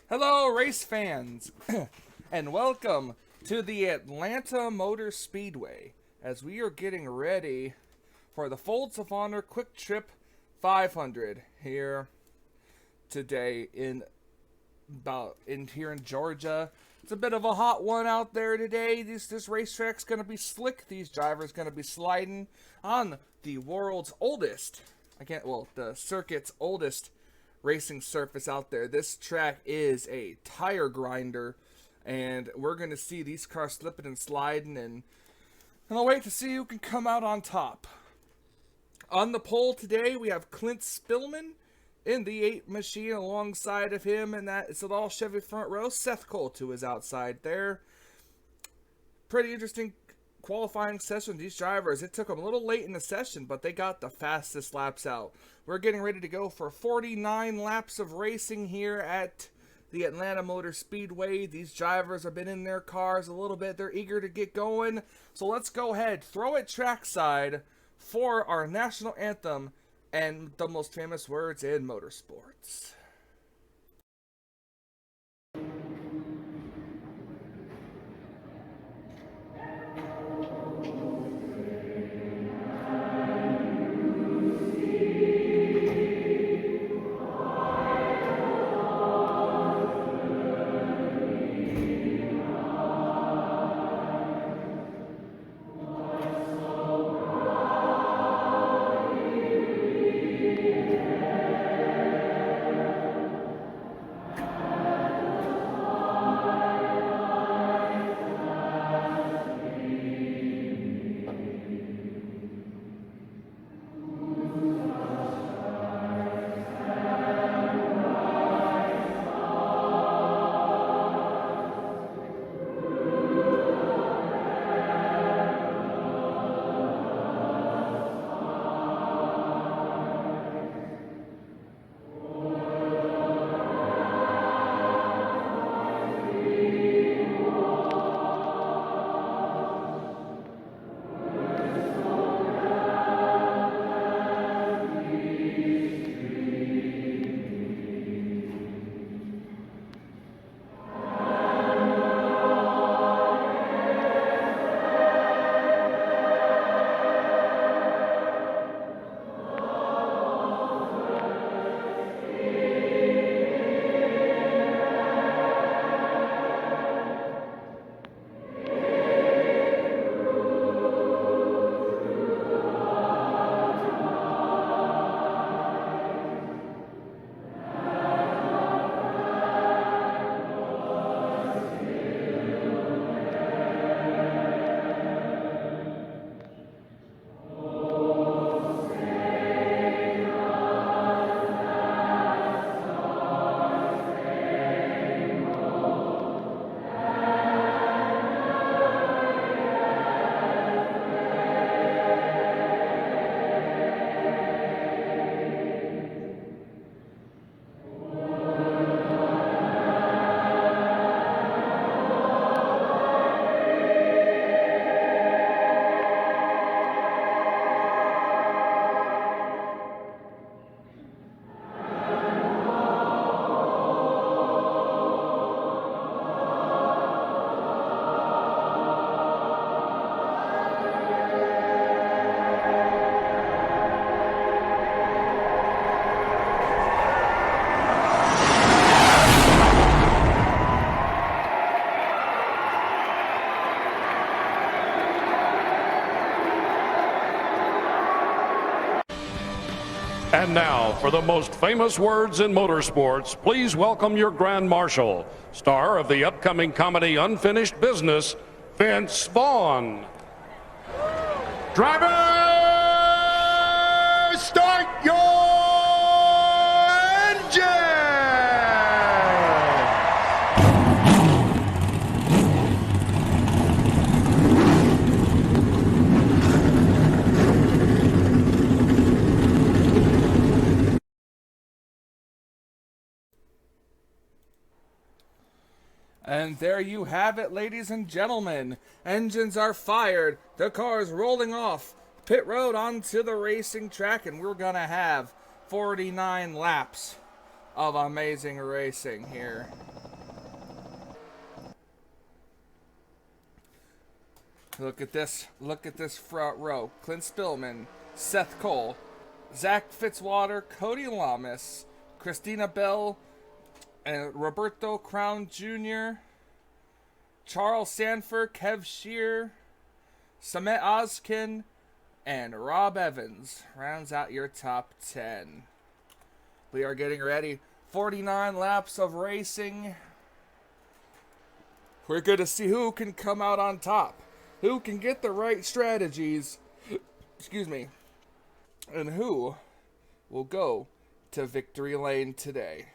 Hello, race fans, and welcome to the Atlanta Motor Speedway as we are getting ready for the Folds of Honor Quick Trip 500 here today here in Georgia. It's a bit of a hot one out there today. This racetrack's going to be slick. These drivers going to be sliding on the world's oldest, the circuit's oldest racing surface out there. This track is a tire grinder, and we're going to see these cars slipping and sliding, and I'll wait to see who can come out on top. On the pole today, we have Clint Spillman in the 8 machine. Alongside of him, and that is an all Chevy front row, Seth Coulter is outside there. Pretty interesting qualifying session. These drivers, it took them a little late in the session, but they got the fastest laps out. We're getting ready to go for 49 laps of racing here at the Atlanta Motor Speedway. These drivers have been in their cars a little bit. They're eager to get going. So let's go ahead, throw it trackside for our national anthem and the most famous words in motorsports. And now, for the most famous words in motorsports, please welcome your Grand Marshal, star of the upcoming comedy Unfinished Business, Vince Vaughn. Drivers, start your engine! And there you have it, ladies and gentlemen. Engines are fired. The car's rolling off pit road onto the racing track, and we're going to have 49 laps of amazing racing here. Look at this front row. Clint Spillman, Seth Cole, Zach Fitzwater, Cody Lamas, Christina Bell, and Roberto Crown Jr., Charles Sanford, Kev Shear, Samet Ozkin, and Rob Evans rounds out your top 10. We are getting ready. 49 laps of racing. We're going to see who can come out on top, who can get the right strategies, excuse me, and who will go to victory lane today.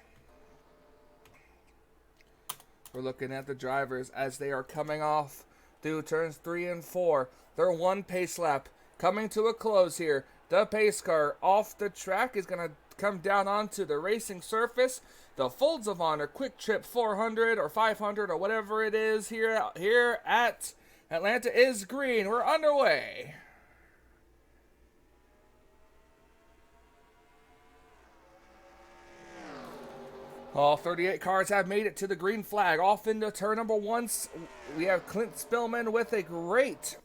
We're looking at the drivers as they are coming off through turns 3 and 4. Their one pace lap coming to a close here. The pace car off the track is going to come down onto the racing surface. The Folds of Honor Quick Trip 400 or 500 or whatever it is here at Atlanta is green. We're underway. All 38 cars have made it to the green flag. Off into turn number 1. We have Clint Spillman with a great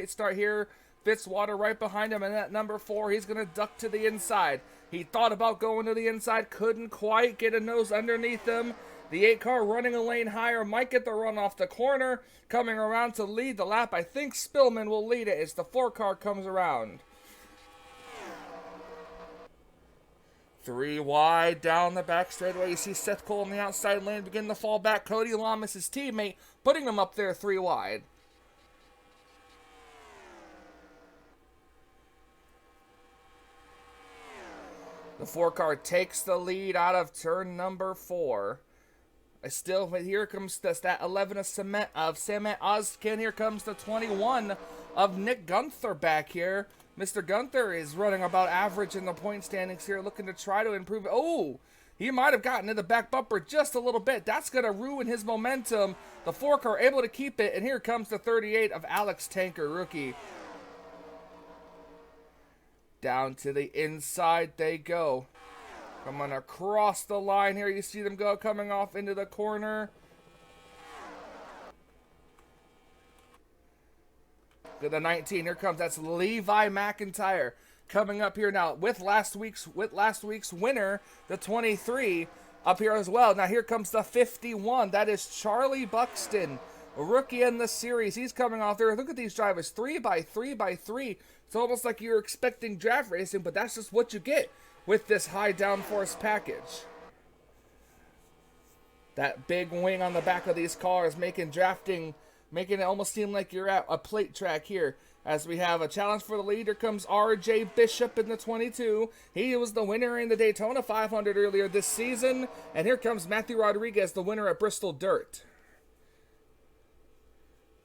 start here. Fitzwater right behind him, and at number 4, he's going to duck to the inside. He thought about going to the inside, couldn't quite get a nose underneath him. The 8 car running a lane higher might get the run off the corner. Coming around to lead the lap. I think Spillman will lead it as the 4 car comes around. 3 wide down the back straightaway. You see Seth Cole on the outside lane begin to fall back. Cody Lamas, his teammate, putting him up there 3 wide. The 4 car takes the lead out of turn number 4. Here comes that 11 of Samet Ozkin. Here comes the 21 of Nick Gunther back here. Mr. Gunther is running about average in the point standings here, looking to try to improve it. Oh, he might have gotten in the back bumper just a little bit. That's going to ruin his momentum. The 4 car able to keep it, and here comes the 38 of Alex Tanker, rookie. Down to the inside they go. Coming across the line here. You see them go coming off into the corner. To the 19, here comes, that's Levi McIntyre coming up here now with last week's winner, the 23 up here as well. Now here comes the 51. That is Charlie Buxton, a rookie in the series. He's coming off there. Look at these drivers, 3x3x3. It's almost like you're expecting draft racing, but that's just what you get with this high downforce package. That big wing on the back of these cars making it almost seem like you're at a plate track here. As we have a challenge for the lead, here comes RJ Bishop in the 22. He was the winner in the Daytona 500 earlier this season. And here comes Matthew Rodriguez, the winner at Bristol Dirt.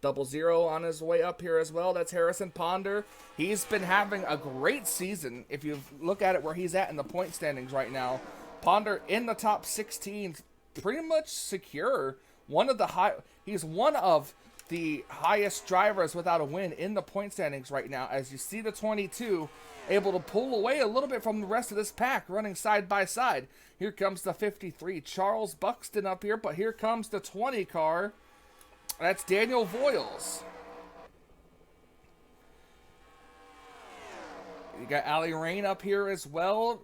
00 on his way up here as well. That's Harrison Ponder. He's been having a great season. If you look at it where he's at in the point standings right now, Ponder in the top 16, pretty much secure. He's one of the highest drivers without a win in the point standings right now. As you see the 22 able to pull away a little bit from the rest of this pack, running side by side. Here comes the 53, Charles Buxton up here, but here comes the 20 car. That's Daniel Voiles. You got Ali Rain up here as well,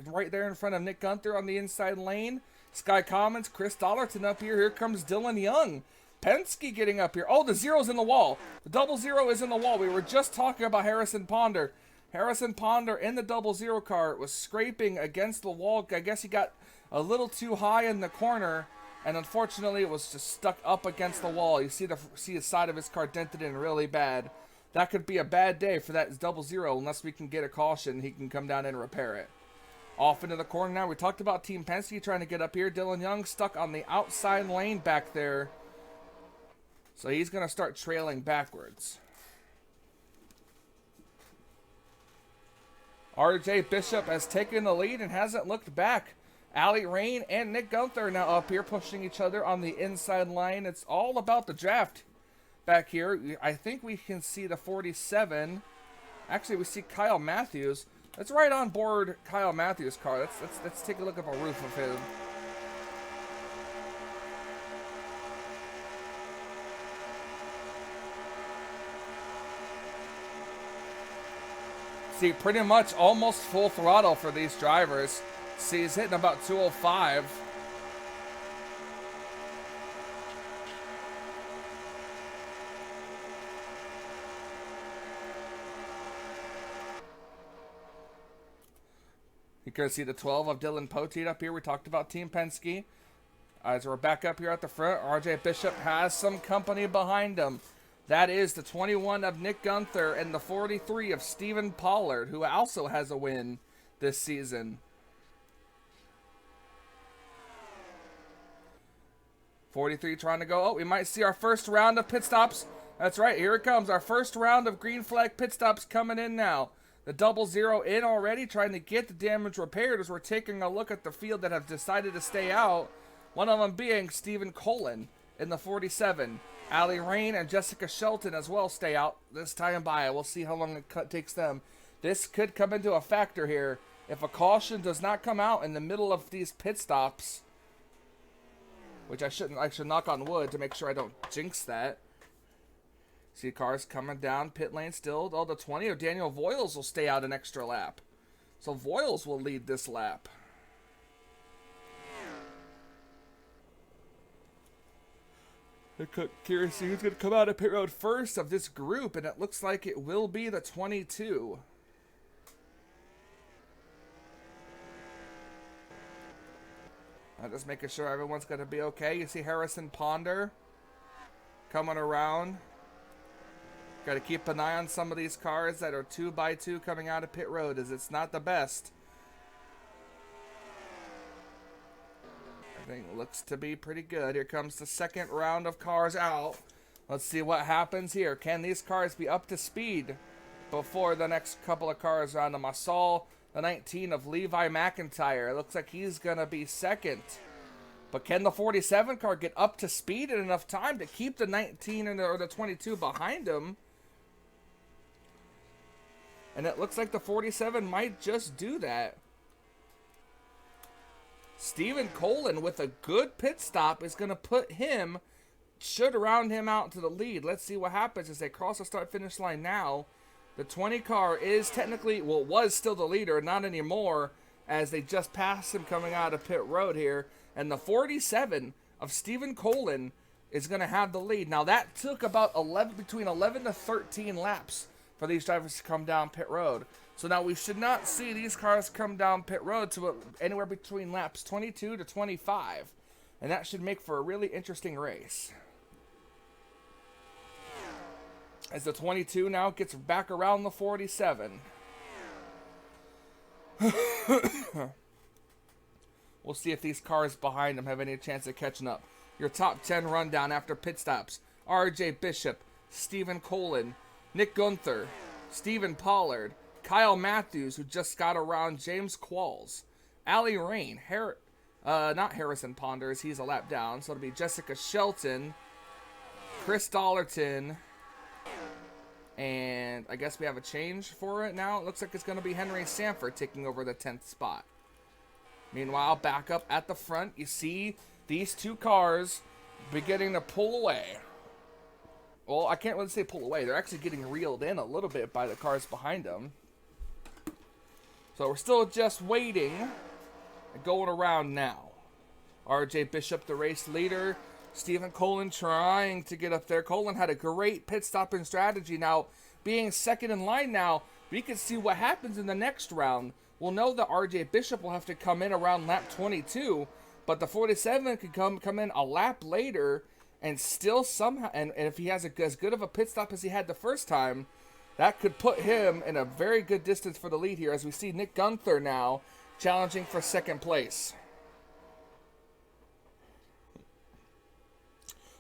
right there in front of Nick Gunther on the inside lane. Sky Commons, Chris Dollarton up here. Here comes Dylan Young. Penske getting up here. Oh, the 0's in the wall. The 00 is in the wall. We were just talking about Harrison Ponder. Harrison Ponder in the 00 car was scraping against the wall. I guess he got a little too high in the corner, and unfortunately it was just stuck up against the wall. You see the side of his car dented in really bad. That could be a bad day for that 00 unless we can get a caution. He can come down and repair it. Off into the corner now. We talked about Team Penske trying to get up here. Dylan Young stuck on the outside lane back there. So he's going to start trailing backwards. RJ Bishop has taken the lead and hasn't looked back Ali Rain and Nick Gunther now up here pushing each other on the inside line. It's all about the draft back here. I think we can see the 47. Actually, we see Kyle Matthews. That's right on board Kyle Matthews' car. Let's take a look at the roof of him. See, pretty much almost full throttle for these drivers. See, he's hitting about 205. You can see the 12 of Dylan Poteet up here. We talked about Team Penske. As we're back up here at the front, RJ Bishop has some company behind him. That is the 21 of Nick Gunther and the 43 of Stephen Pollard, who also has a win this season. 43 trying to go. Oh, we might see our first round of pit stops. That's right, here it comes. Our first round of green flag pit stops coming in now. The 00 in already, trying to get the damage repaired as we're taking a look at the field that have decided to stay out. One of them being Stephen Colin in the 47. Ali Rain and Jessica Shelton as well stay out this time by. We'll see how long it takes them. This could come into a factor here. If a caution does not come out in the middle of these pit stops, which I should knock on wood to make sure I don't jinx that. See cars coming down pit lane still. Oh, the 20 of Daniel Voiles will stay out an extra lap. So Voiles will lead this lap. Curious to see who's going to come out of pit road first of this group, and it looks like it will be the 22. I'm just making sure everyone's going to be okay. You see Harrison Ponder coming around. Got to keep an eye on some of these cars that are 2x2 coming out of pit road, as it's not the best. Everything looks to be pretty good. Here comes the second round of cars out. Let's see what happens here. Can these cars be up to speed before the next couple of cars around them? I saw the 19 of Levi McIntyre. It looks like he's going to be second. But can the 47 car get up to speed in enough time to keep the 19 or the 22 behind him? And it looks like the 47 might just do that. Stephen Colin with a good pit stop is going to put him, should round him out to the lead. Let's see what happens as they cross the start-finish line now. The 20 car is technically, well, was still the leader, not anymore, as they just passed him coming out of pit road here. And the 47 of Stephen Colin is going to have the lead. Now, that took about between 11 to 13 laps for these drivers to come down pit road. So now we should not see these cars come down pit road to anywhere between laps 22 to 25. And that should make for a really interesting race. As the 22 now gets back around the 47. We'll see if these cars behind them have any chance of catching up. Your top 10 rundown after pit stops. RJ Bishop, Stephen Colin, Nick Gunther, Stephen Pollard, Kyle Matthews, who just got around James Qualls, Ali Rain, not Harrison Ponders, he's a lap down, so it'll be Jessica Shelton, Chris Dollerton, and I guess we have a change for it now. It looks like it's going to be Henry Sanford taking over the 10th spot. Meanwhile, back up at the front, you see these two cars beginning to pull away. Well, I can't really say pull away. They're actually getting reeled in a little bit by the cars behind them. So we're still just waiting and going around now. RJ Bishop, the race leader. Stephen Colin trying to get up there. Colin had a great pit stopping strategy. Now, being second in line now, we can see what happens in the next round. We'll know that RJ Bishop will have to come in around lap 22, but the 47 could come in a lap later and still somehow, and if he has as good of a pit stop as he had the first time, that could put him in a very good distance for the lead here, as we see Nick Gunther now challenging for second place.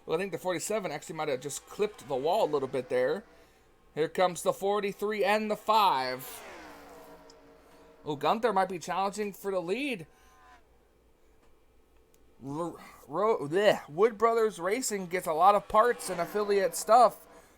Well, I think the 47 actually might have just clipped the wall a little bit there. Here comes the 43 and the 5. Oh, Gunther might be challenging for the lead. Wood Brothers Racing gets a lot of parts and affiliate stuff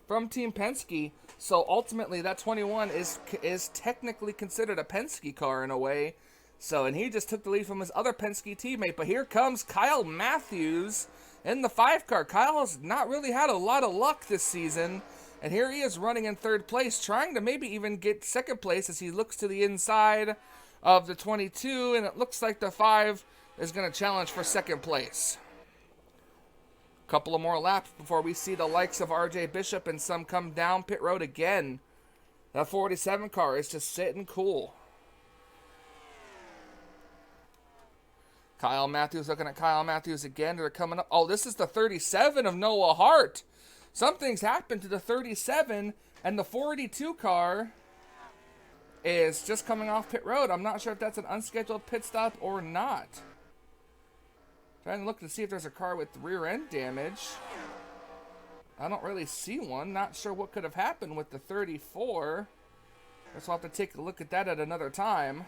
from Team Penske. So ultimately, that 21 is technically considered a Penske car in a way. So, and he just took the lead from his other Penske teammate. But here comes Kyle Matthews in the 5 car. Kyle has not really had a lot of luck this season. And here he is running in 3rd place, trying to maybe even get 2nd place as he looks to the inside of the 22. And it looks like the 5 is going to challenge for 2nd place. Couple of more laps before we see the likes of RJ Bishop and some come down pit road again. That 47 car is just sitting cool. Kyle Matthews, looking at Kyle Matthews again. They're coming up. Oh, this is the 37 of Noah Hart. Something's happened to the 37, and the 42 car is just coming off pit road. I'm not sure if that's an unscheduled pit stop or not. Trying to look to see if there's a car with rear end damage. I don't really see one. Not sure what could have happened with the 34. Guess we'll have to take a look at that at another time.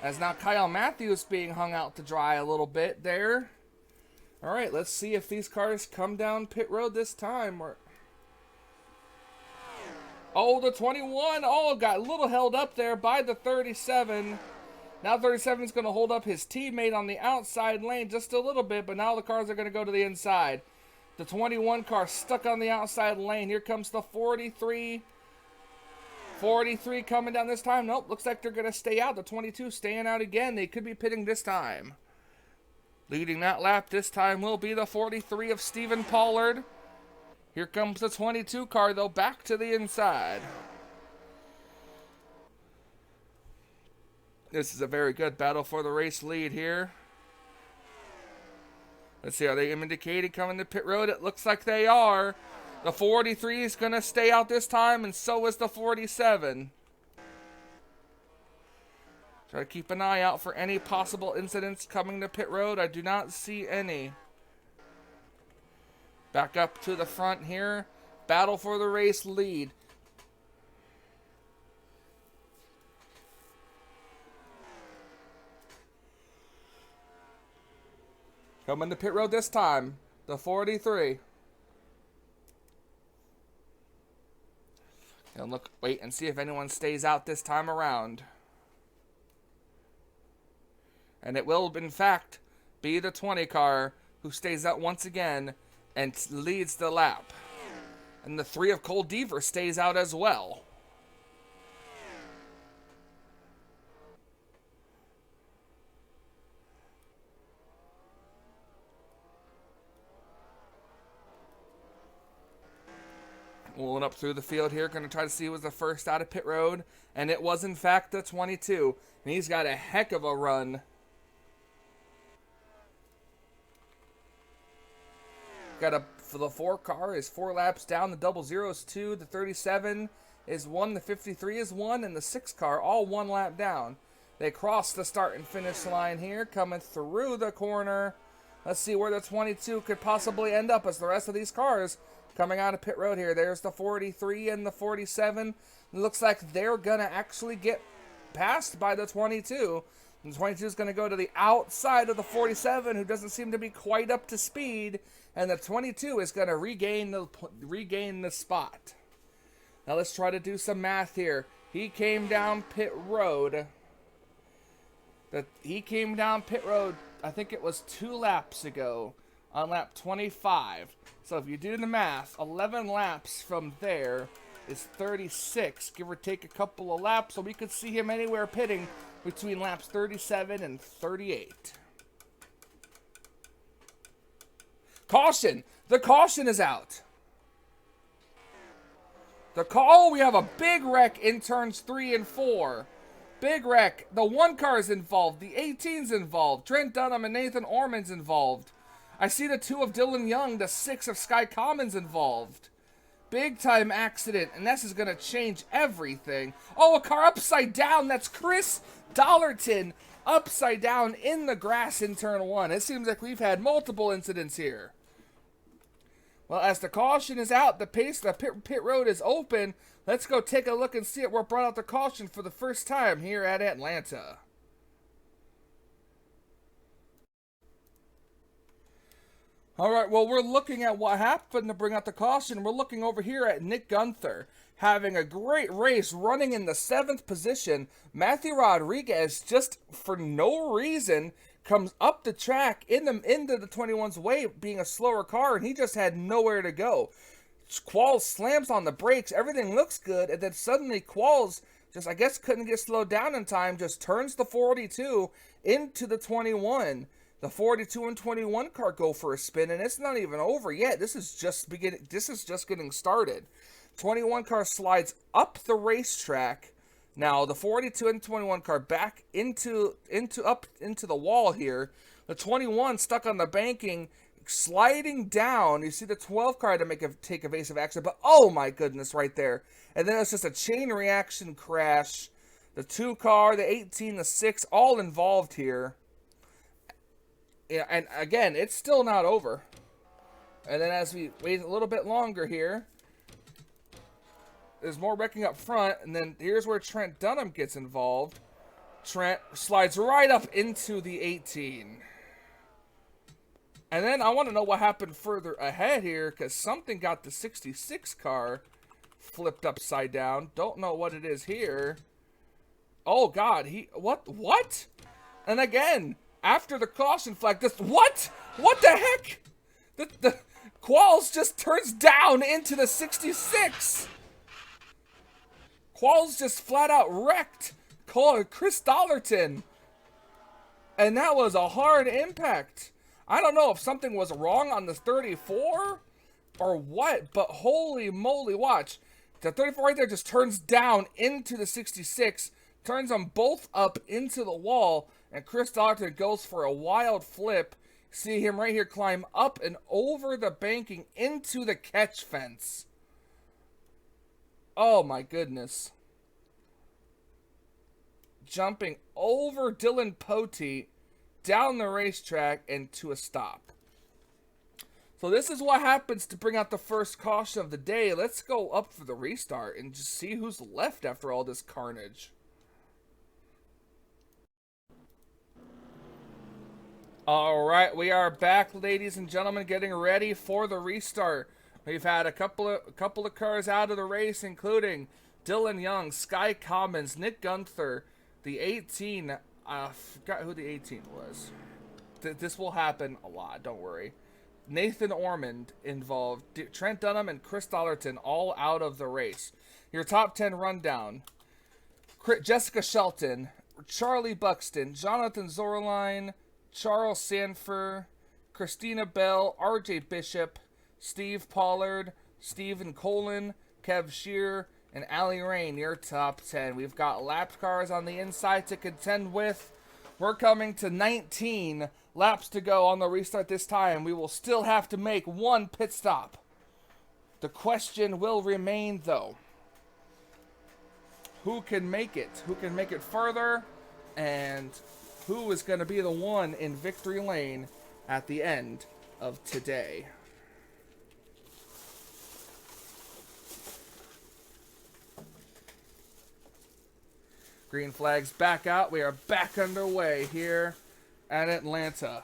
As now Kyle Matthews being hung out to dry a little bit there. Alright, let's see if these cars come down pit road this time. Oh, the 21. Oh, got a little held up there by the 37. Now 37 is going to hold up his teammate on the outside lane just a little bit, but now the cars are going to go to the inside. The 21 car stuck on the outside lane. Here comes the 43. 43 coming down this time. Nope, looks like they're going to stay out. The 22 staying out again. They could be pitting this time. Leading that lap this time will be the 43 of Stephen Pollard. Here comes the 22 car, though, back to the inside. This is a very good battle for the race lead here. Let's see, are they indicated coming to pit road? It looks like they are. The 43 is going to stay out this time, and so is the 47. Try to keep an eye out for any possible incidents coming to pit road. I do not see any. Back up to the front here. Battle for the race lead. Coming to pit road this time, the 43. And wait and see if anyone stays out this time around. And it will, in fact, be the 20 car who stays out once again and leads the lap. And the 3 of Cole Deaver stays out as well. Rolling up through the field here, going to try to see who was the first out of pit road. And it was, in fact, the 22. And he's got a heck of a run. For the 4 car is 4 laps down. The 00 is 2. The 37 is 1. The 53 is 1. And the 6 car all 1 lap down. They cross the start and finish line here, coming through the corner. Let's see where the 22 could possibly end up as the rest of these cars coming out of pit road here. There's the 43 and the 47. It looks like they're going to actually get passed by the 22. And the 22 is going to go to the outside of the 47, who doesn't seem to be quite up to speed. And the 22 is going to regain the spot. Now let's try to do some math here. He came down pit road. He came down pit road, I think it was 2 laps ago, on lap 25. So if you do the math, 11 laps from there is 36, give or take a couple of laps. So we could see him anywhere pitting between laps 37 and 38. Caution! The caution is out. We have a big wreck in turns 3 and 4. Big wreck. The 1 car is involved. The 18's involved. Trent Dunham and Nathan Orman's involved. I see the 2 of Dylan Young, the 6 of Sky Commons involved. Big time accident, and this is going to change everything. Oh, a car upside down. That's Chris Dollarton upside down in the grass in turn 1. It seems like we've had multiple incidents here. Well, as the caution is out, the pit road is open. Let's go take a look and see it. We're brought out the caution for the first time here at Atlanta. All right, well, we're looking at what happened to bring out the caution. We're looking over here at Nick Gunther having a great race, running in the 7th position. Matthew Rodriguez, just for no reason, comes up the track into the 21's way, being a slower car, and he just had nowhere to go. Qualls slams on the brakes, everything looks good, and then suddenly Qualls just, I guess, couldn't get slowed down in time, just turns the 42 into the 21. The 42 and 21 car go for a spin, and it's not even over yet. This is just getting started. 21 car slides up the racetrack. Now the 42 and 21 car back into the wall here. The 21 stuck on the banking, sliding down. You see the 12 car to take evasive action, but oh my goodness, right there. And then it's just a chain reaction crash. The 2 car, the 18, the 6, all involved here. Yeah, and again, it's still not over. And then as we wait a little bit longer here, there's more wrecking up front, and then here's where Trent Dunham gets involved. Trent slides right up into the 18. And then I want to know what happened further ahead here, because something got the 66 car flipped upside down. Don't know what it is here. Oh God, what? And again, after the caution flag, what the heck? The Qualls just turns down into the 66. Qualls just flat out wrecked Chris Dollerton. And that was a hard impact. I don't know if something was wrong on the 34 or what, but holy moly, watch. The 34 right there just turns down into the 66, turns them both up into the wall, and Chris Dollerton goes for a wild flip. See him right here climb up and over the banking into the catch fence. Oh my goodness. Jumping over Dylan Poteet down the racetrack and to a stop. So this is what happens to bring out the first caution of the day. Let's go up for the restart and just see who's left after all this carnage. All right, we are back, ladies and gentlemen, getting ready for the restart. We've had a couple of cars out of the race, including Dylan Young, Sky Commons, Nick Gunther, the 18. I forgot who the 18 was. This will happen a lot, don't worry. Nathan Ormond involved. Trent Dunham and Chris Dollerton all out of the race. Your top 10 rundown. Jessica Shelton, Charlie Buxton, Jonathan Zorline, Charles Sanford, Christina Bell, RJ Bishop, Steve Pollard, Stephen Colin, Kev Shear, and Allie Rain, your top 10. We've got lapped cars on the inside to contend with. We're coming to 19 laps to go on the restart this time. We will still have to make one pit stop. The question will remain, though, who can make it? Who can make it further? And who is going to be the one in victory lane at the end of today? Green flags back out. We are back underway here at Atlanta.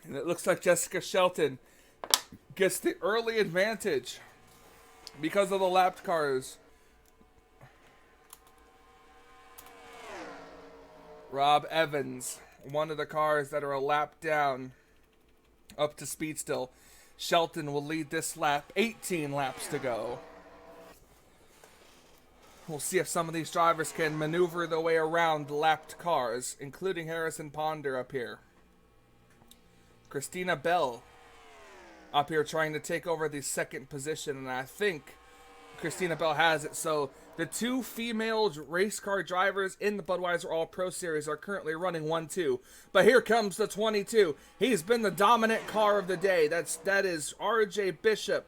And it looks like Jessica Shelton gets the early advantage because of the lapped cars. Rob Evans, one of the cars that are a lap down, up to speed still. Shelton will lead this lap. 18 laps to go. We'll see if some of these drivers can maneuver their way around the lapped cars, including Harrison Ponder up here. Christina Bell up here trying to take over the second position, and I think Christina Bell has it. So the two female race car drivers in the Budweiser All-Pro Series are currently running 1-2. But here comes the 22. He's been the dominant car of the day. That is RJ Bishop,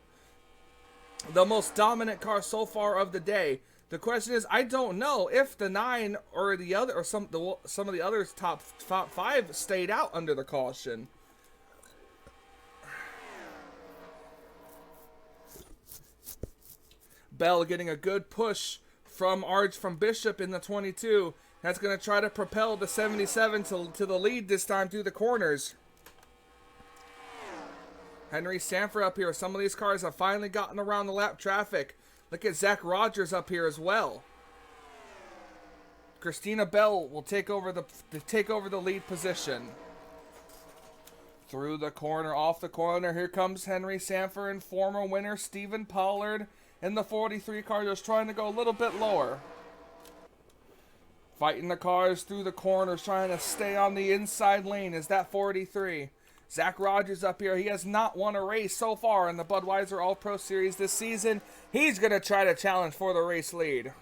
the most dominant car so far of the day. The question is, I don't know if the 9 or the other, or some of the others top 5 stayed out under the caution. Bell getting a good push from Bishop in the 22. That's going to try to propel the 77 to the lead this time through the corners. Henry Sanford up here. Some of these cars have finally gotten around the lap traffic. Look at Zach Rogers up here as well. Christina Bell will take over the lead position. Through the corner, off the corner, here comes Henry Sanford and former winner Stephen Pollard in the 43 car, just trying to go a little bit lower. Fighting the cars through the corners, trying to stay on the inside lane is that 43. Zach Rogers up here, he has not won a race so far in the Budweiser All-Pro Series this season. He's going to try to challenge for the race lead.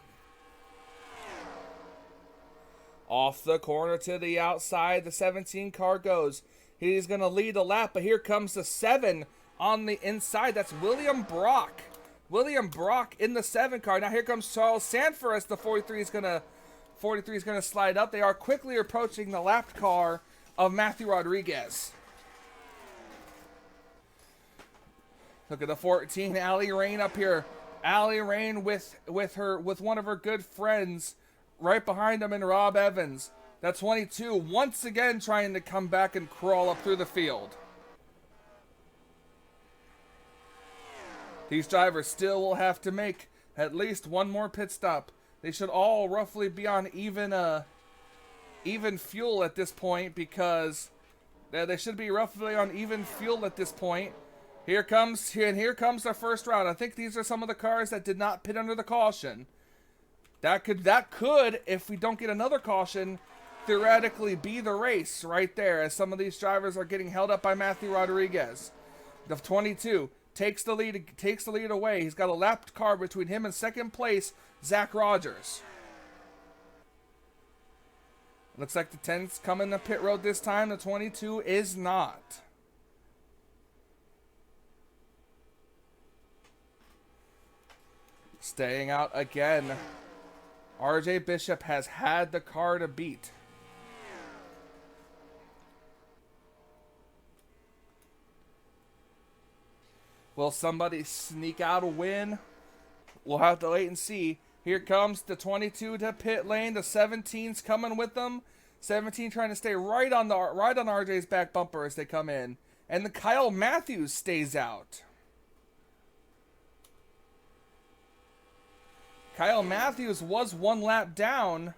Off the corner to the outside, the 17 car goes. He's going to lead the lap, but here comes the 7 on the inside. That's William Brock. William Brock in the 7 car. Now here comes Charles Sanford as the 43 is going to slide up. They are quickly approaching the lapped car of Matthew Rodriguez. Look at the 14, Allie Rain up here. Allie Rain with one of her good friends right behind him in Rob Evans. That 22 once again trying to come back and crawl up through the field. These drivers still will have to make at least one more pit stop. They should all roughly be on even fuel at this point, because they should be roughly on even fuel at this point. Here comes the first round. I think these are some of the cars that did not pit under the caution. That could, if we don't get another caution, theoretically be the race right there, as some of these drivers are getting held up by Matthew Rodriguez. The 22 takes the lead away. He's got a lapped car between him and second place, Zach Rogers. Looks like the 10's coming to pit road this time. The 22 is not. Staying out again. RJ Bishop has had the car to beat. Will somebody sneak out a win? We'll have to wait and see. Here comes the 22 to pit lane. The 17's coming with them. 17 trying to stay right on RJ's back bumper as they come in. And the Kyle Matthews stays out. Kyle Matthews was one lap down.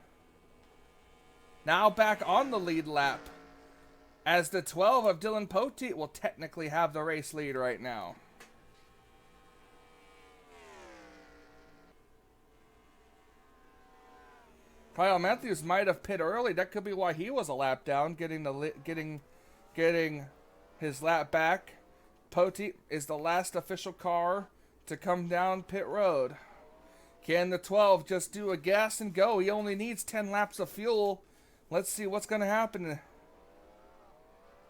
Now back on the lead lap, as the 12 of Dylan Poteet will technically have the race lead right now. Kyle Matthews might have pit early. That could be why he was a lap down, getting his lap back. Poteet is the last official car to come down pit road. Can the 12 just do a gas and go? He only needs 10 laps of fuel. Let's see what's going to happen.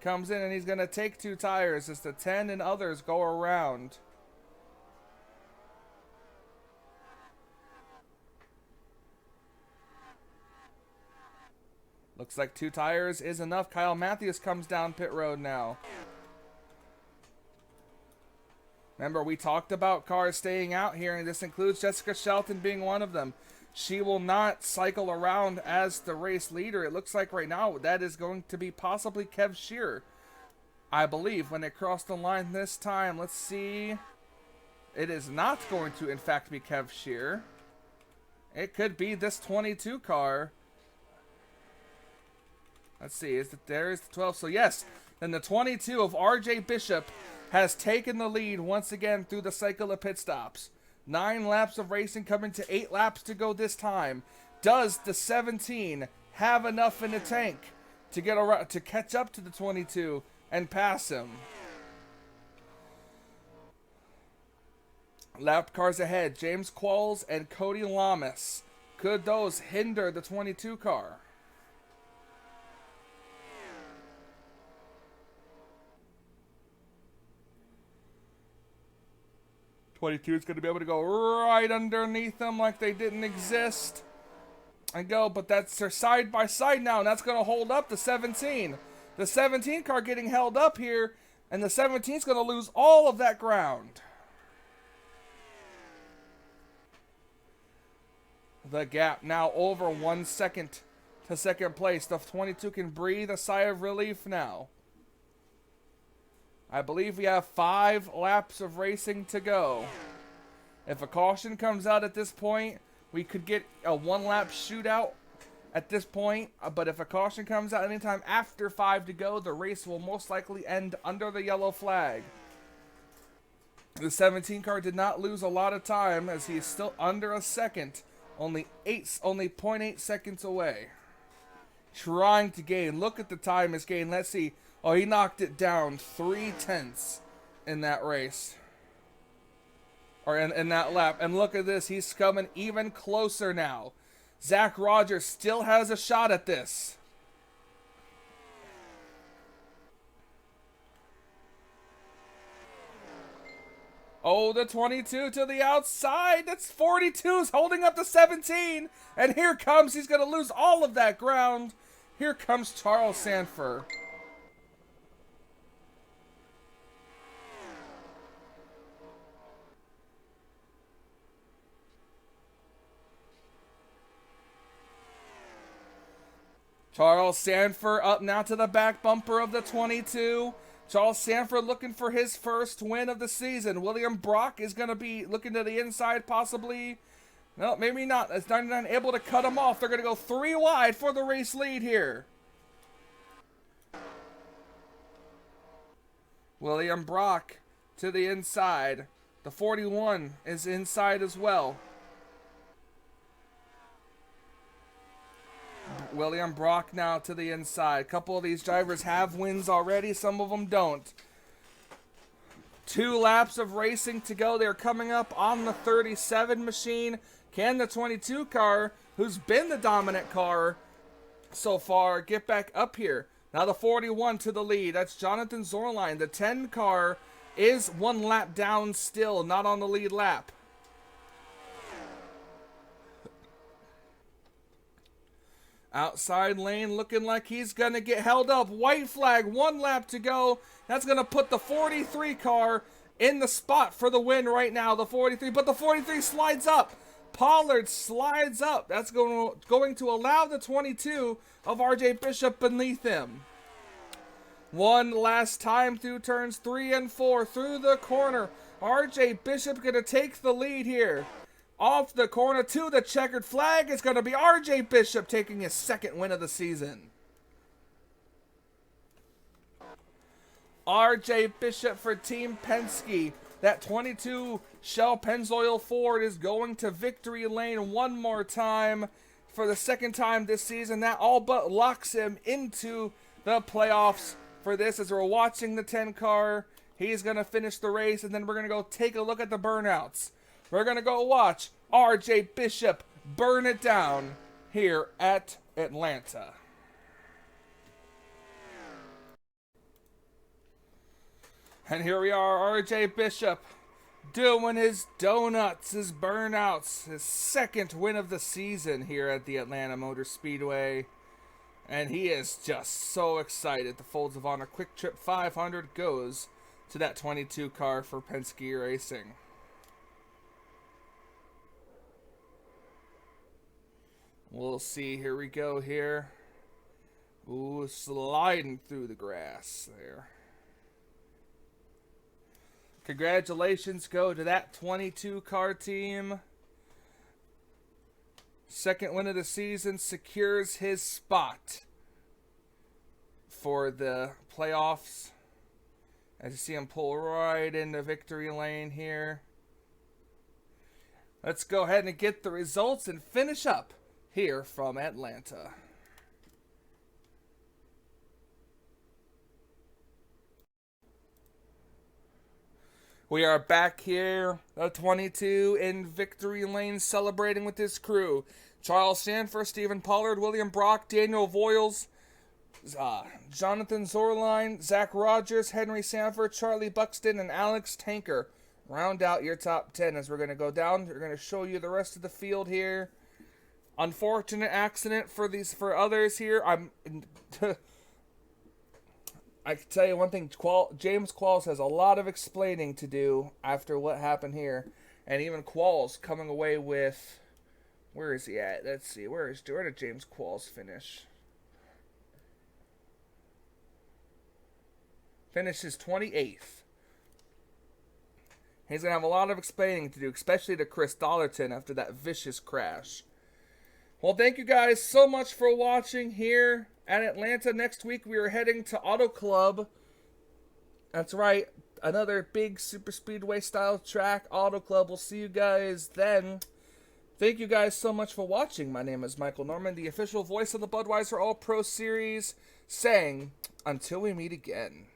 Comes in and he's going to take 2 tires as the 10 and others go around. Looks like 2 tires is enough. Kyle Matthews comes down pit road now. Remember, we talked about cars staying out here, and this includes Jessica Shelton being one of them. She will not cycle around as the race leader. It looks like right now that is going to be possibly Kev Shearer, I believe, when they cross the line this time. Let's see. It is not going to, in fact, be Kev Shearer. It could be this 22 car. Let's see. There is the 12. So, yes, then the 22 of RJ Bishop has taken the lead once again through the cycle of pit stops. 9 laps of racing coming to 8 laps to go this time. Does the 17 have enough in the tank to get around, to catch up to the 22 and pass him? Lap cars ahead. James Qualls and Cody Lamas. Could those hinder the 22 car? '22 is going to be able to go right underneath them like they didn't exist and go, but that's their side by side now, and that's going to hold up the 17. The 17 car getting held up here, and the 17 is going to lose all of that ground. The gap now over 1 second to second place. The 22 can breathe a sigh of relief now. I believe we have 5 laps of racing to go. If a caution comes out at this point, we could get a 1-lap shootout at this point. But if a caution comes out anytime after 5 to go, the race will most likely end under the yellow flag. The 17 car did not lose a lot of time as he is still under a second. Only 0.8 seconds away. Trying to gain. Look at the time he's gained. Let's see. Oh, he knocked it down 3/10 in that race. Or in that lap. And look at this. He's coming even closer now. Zach Rogers still has a shot at this. Oh, the 22 to the outside. That's 42's holding up the 17. And here comes. He's going to lose all of that ground. Here comes Charles Sanford. Charles Sanford up now to the back bumper of the 22. Charles Sanford looking for his first win of the season. William Brock is going to be looking to the inside possibly. No, maybe not. As 99 able to cut him off. They're going to go 3 wide for the race lead here. William Brock to the inside. The 41 is inside as well. William Brock now to the inside. A couple of these drivers have wins already. Some of them don't. 2 laps of racing to go. They're coming up on the 37 machine. Can the 22 car, who's been the dominant car so far, get back up here? Now the 41 to the lead. That's Jonathan Zorline. The 10 car is 1 lap down still, not on the lead lap. Outside lane looking like he's going to get held up. White flag, 1 lap to go. That's going to put the 43 car in the spot for the win right now. The 43, but the 43 slides up. Pollard slides up. That's going to allow the 22 of RJ Bishop beneath him. One last time through turns 3 and 4 through the corner. RJ Bishop going to take the lead here. Off the corner to the checkered flag is going to be RJ Bishop taking his 2nd win of the season. RJ Bishop for Team Penske. That 22 Shell Pennzoil Ford is going to victory lane one more time for the 2nd time this season. That all but locks him into the playoffs for this as we're watching the 10 car. He's going to finish the race and then we're going to go take a look at the burnouts. We're going to go watch RJ Bishop burn it down here at Atlanta. And here we are, RJ Bishop doing his donuts, his burnouts, his 2nd win of the season here at the Atlanta Motor Speedway. And he is just so excited. The Folds of Honor Quick Trip 500 goes to that 22 car for Penske Racing. We'll see. Here we go here. Ooh, sliding through the grass there. Congratulations go to that 22 car team. 2nd win of the season, secures his spot for the playoffs. As you see him pull right into victory lane here. Let's go ahead and get the results and finish up here from Atlanta. We are back here, the 22 in victory lane, celebrating with his crew. Charles Sanford, Stephen Pollard, William Brock, Daniel Voiles, Jonathan Zorline, Zach Rogers, Henry Sanford, Charlie Buxton, and Alex Tanker. Round out your top 10 as we're going to go down. We're going to show you the rest of the field here. Unfortunate accident for others here. I can tell you one thing. James Qualls has a lot of explaining to do after what happened here, and even Qualls coming away with Where is he at? Let's see. Where did James Qualls finish? Finishes 28th. He's going to have a lot of explaining to do, especially to Chris Dollarton after that vicious crash. Well, thank you guys so much for watching here at Atlanta. Next week, we are heading to Auto Club. That's right. Another big super speedway style track, Auto Club. We'll see you guys then. Thank you guys so much for watching. My name is Michael Norman, the official voice of the Budweiser All-Pro Series, saying, until we meet again.